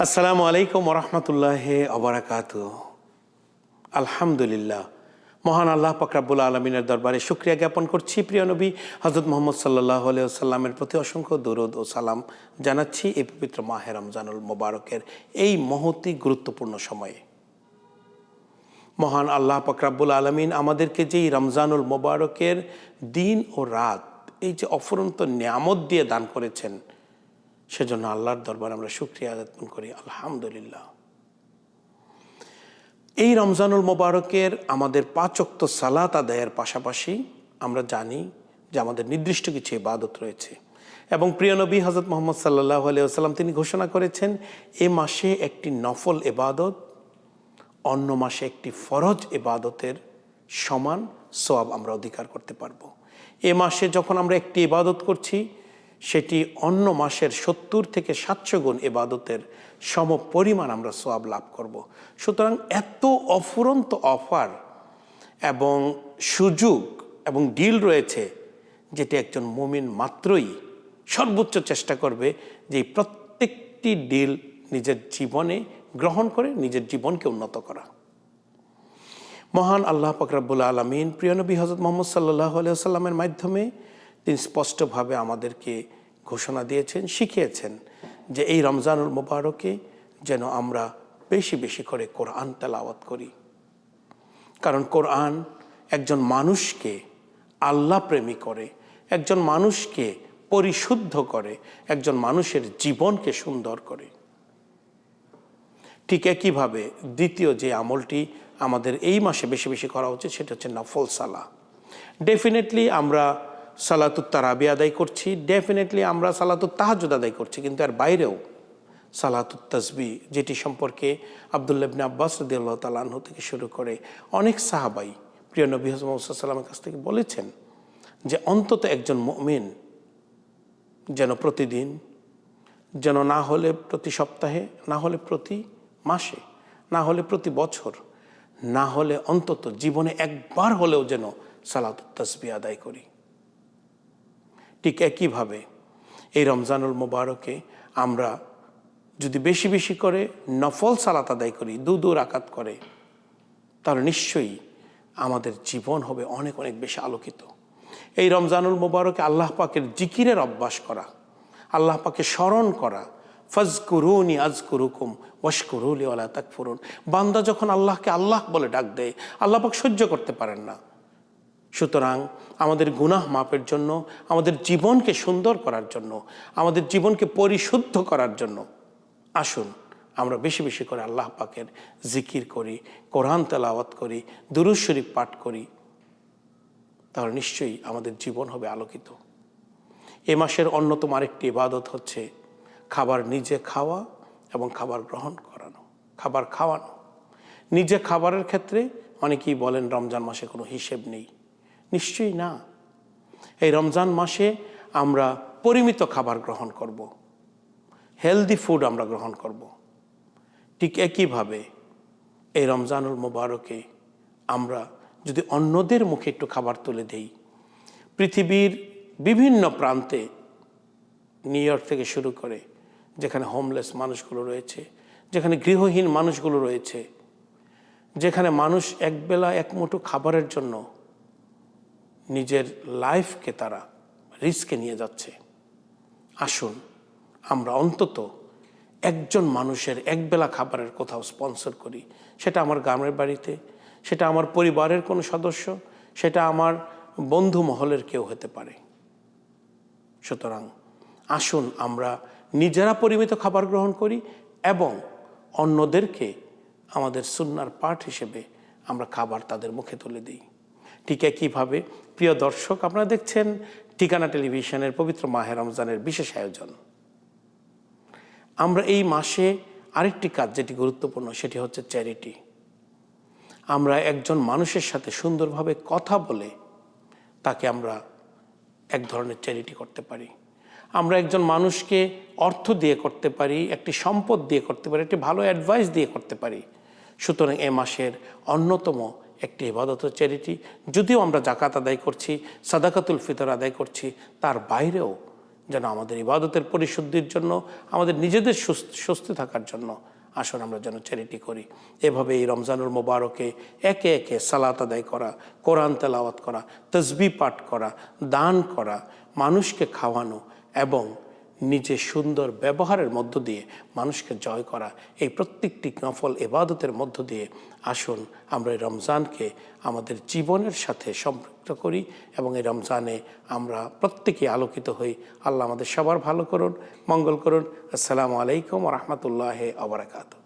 আসসালামু আলাইকুম ওরহমতুল্লাহি ওবারাকাতুহু। আলহামদুলিল্লাহ, মহান আল্লাহ পাক রব্বুল আলমিনের দরবারে শুকরিয়া জ্ঞাপন করছি। প্রিয় নবী হযরত মুহাম্মদ সাল্লাল্লাহু আলাইহি ওয়াসাল্লামের প্রতি অসংখ্য দরুদ ও সালাম জানাচ্ছি এই পবিত্র মাহে রমজানুল মোবারকের এই মহতি গুরুত্বপূর্ণ সময়ে। মহান আল্লাহ পাক রব্বুল আলমিন আমাদেরকে যে এই রমজানুল মোবারকের দিন ও রাত এই যে অফুরন্ত নিয়ামত দিয়ে দান করেছেন, সেজন্য আল্লাহর দরবারে আমরা শুকরিয়া জ্ঞাপন করি। আলহামদুলিল্লাহ। এই রমজানুল মোবারকের আমাদের 5 ওয়াক্ত সালাত আদায়ের পাশাপাশি আমরা জানি যে আমাদের নির্দিষ্ট কিছু ইবাদত রয়েছে, এবং প্রিয় নবী হযরত মুহাম্মদ সাল্লাল্লাহু আলাইহি ওয়াসাল্লাম তিনি ঘোষণা করেছেন এ মাসে একটি নফল ইবাদত অন্য মাসে একটি ফরজ ইবাদতের সমান সওয়াব আমরা অধিকার করতে পারবো। এ মাসে যখন আমরা একটি ইবাদত করছি, সেটি অন্য মাসের 70 থেকে 700 গুণ ইবাদতের সম পরিমাণ আমরা সওয়াব লাভ করব। সুতরাং এত অফুরন্ত অফার এবং সুযোগ এবং ডিল রয়েছে, যেটি একজন মুমিন মাত্রই সর্বোচ্চ চেষ্টা করবে যে প্রত্যেকটি ডিল নিজের জীবনে গ্রহণ করে নিজের জীবনকে উন্নত করা। মহান আল্লাহ পাক রব্বুল আলামিন প্রিয় নবী হযরত মুহাম্মদ সাল্লাল্লাহু আলাইহি ওয়াসাল্লামের মাধ্যমে তিনি স্পষ্টভাবে আমাদেরকে ঘোষণা দিয়েছেন, শিখিয়েছেন যে এই রমজানুল মোবারকে যেন আমরা বেশি বেশি করে কোরআন তেলাওয়াত করি। কারণ কোরআন একজন মানুষকে আল্লাহ প্রেমী করে, একজন মানুষকে পরিশুদ্ধ করে, একজন মানুষের জীবনকে সুন্দর করে। ঠিক একইভাবে দ্বিতীয় যে আমলটি আমাদের এই মাসে বেশি বেশি করা উচিত, সেটা হচ্ছে নফল সালাহ। ডেফিনেটলি আমরা সালাতুত তারাবি আদায় করছি, ডেফিনেটলি আমরা সালাতুত তাহাজ্জুদ আদায় করছি, কিন্তু এর বাইরেও সালাতুত তাসবিহ, যেটি সম্পর্কে আব্দুল্লাহ ইবনে আব্বাস রাদিয়াল্লাহু তাআলা আনহু থেকে শুরু করে অনেক সাহাবাই প্রিয় নবী মুহাম্মদ সাল্লাল্লাহু আলাইহি ওয়াসাল্লামের কাছ থেকে বলেছেন যে অন্তত একজন মুমিন যেন প্রতিদিন, যেন না হলে প্রতি সপ্তাহে, না হলে প্রতি মাসে, না হলে প্রতি বছর, না হলে অন্তত জীবনে একবার হলেও যেন সালাতুত তাসবিহ আদায় করি। ঠিক একইভাবে এই রমজানুল মোবারকে আমরা যদি বেশি বেশি করে নফল সালাত আদায় করি, 2 রাকাত করে, তাহলে নিশ্চয়ই আমাদের জীবন হবে অনেক অনেক বেশি আলোকিত। এই রমজানুল মোবারকে আল্লাহ পাকের জিকিরের অভ্যাস করা, আল্লাহ পাকে স্মরণ করা, ফাজকুরুনি আজকুরুকুম ওয়াশকুরুলি ওয়ালা তাকফুরুন। বান্দা যখন আল্লাহকে আল্লাহ বলে ডাক দেয়, আল্লাহ পাক সহ্য করতে পারেন না। সুতরাং আমাদের গুনাহ মাপের জন্য, আমাদের জীবনকে সুন্দর করার জন্য, আমাদের জীবনকে পরিশুদ্ধ করার জন্য আসুন আমরা বেশি বেশি করে আল্লাহ পাকের জিকির করি, কোরআন তেলাওয়াত করি, দুরূদ শরীফ পাঠ করি, তাহলে নিশ্চয়ই আমাদের জীবন হবে আলোকিত। এ মাসের অন্যতম আরেকটি ইবাদত হচ্ছে খাবার নিজে খাওয়া এবং খাবার গ্রহণ করানো, খাবার খাওয়ানো। নিজে খাবারের ক্ষেত্রে অনেকেই বলেন রমজান মাসে কোনো হিসেব নেই। নিশ্চয়ই না। এই রমজান মাসে আমরা পরিমিত খাবার গ্রহণ করব, হেলদি ফুড আমরা গ্রহণ করব। ঠিক একইভাবে এই রমজানুল মোবারকে আমরা যদি অন্যদের মুখে একটু খাবার তুলে দেই, পৃথিবীর বিভিন্ন প্রান্তে, নিউ ইয়র্ক থেকে শুরু করে যেখানে হোমলেস মানুষগুলো রয়েছে, যেখানে গৃহহীন মানুষগুলো রয়েছে, যেখানে মানুষ একবেলা এক মুঠো খাবারের জন্য নিজের লাইফকে তারা রিস্কে নিয়ে যাচ্ছে, আসুন আমরা অন্তত একজন মানুষের একবেলা খাবারের কোথাও স্পন্সর করি। সেটা আমার গ্রামের বাড়িতে, সেটা আমার পরিবারের কোনো সদস্য, সেটা আমার বন্ধু মহলের কেউ হতে পারে। সুতরাং আসুন আমরা নিজেরা পরিমিত খাবার গ্রহণ করি এবং অন্যদেরকে আমাদের সুন্নাহর পাঠ হিসেবে আমরা খাবার তাদের মুখে তুলে দিই। ঠিক একইভাবে প্রিয় দর্শক, আপনারা দেখছেন ঠিকানা টেলিভিশনের পবিত্র মাহে রমজানের বিশেষ আয়োজন। আমরা এই মাসে আরেকটি কাজ যেটি গুরুত্বপূর্ণ, সেটি হচ্ছে চ্যারিটি। আমরা একজন মানুষের সাথে সুন্দরভাবে কথা বলে তাকে আমরা এক ধরনের চ্যারিটি করতে পারি। আমরা একজন মানুষকে অর্থ দিয়ে করতে পারি, একটি সম্পদ দিয়ে করতে পারি, একটি ভালো অ্যাডভাইস দিয়ে করতে পারি। সুতরাং এ মাসের অন্যতম একটি ইবাদত চ্যারিটি। যদিও আমরা জাকাত আদায় করছি, সাদাকাতুল ফিতর আদায় করছি, তার বাইরেও যেন আমাদের ইবাদতের পরিশুদ্ধির জন্য, আমাদের নিজেদের সুস্থ থাকার জন্য আসুন আমরা যেন চ্যারিটি করি। এভাবে এই রমজানুল মোবারকে একে একে সালাত আদায় করা, কোরআন তেলাওয়াত করা, তসবিহ পাঠ করা, দান করা, মানুষকে খাওয়ানো এবং নিজে সুন্দর ব্যবহারের মধ্য দিয়ে মানুষকে জয় করা, এই প্রত্যেকটি নফল ইবাদতের মধ্য দিয়ে আসুন আমরা এই রমজানকে আমাদের জীবনের সাথে সম্পৃক্ত করি এবং এই রমজানে আমরা প্রত্যেকেই আলোকিত হই। আল্লাহ আমাদের সবার ভালো করুন, মঙ্গল করুন। আসসালামু আলাইকুম ওয়া রাহমাতুল্লাহি ওয়া বারাকাতুহু।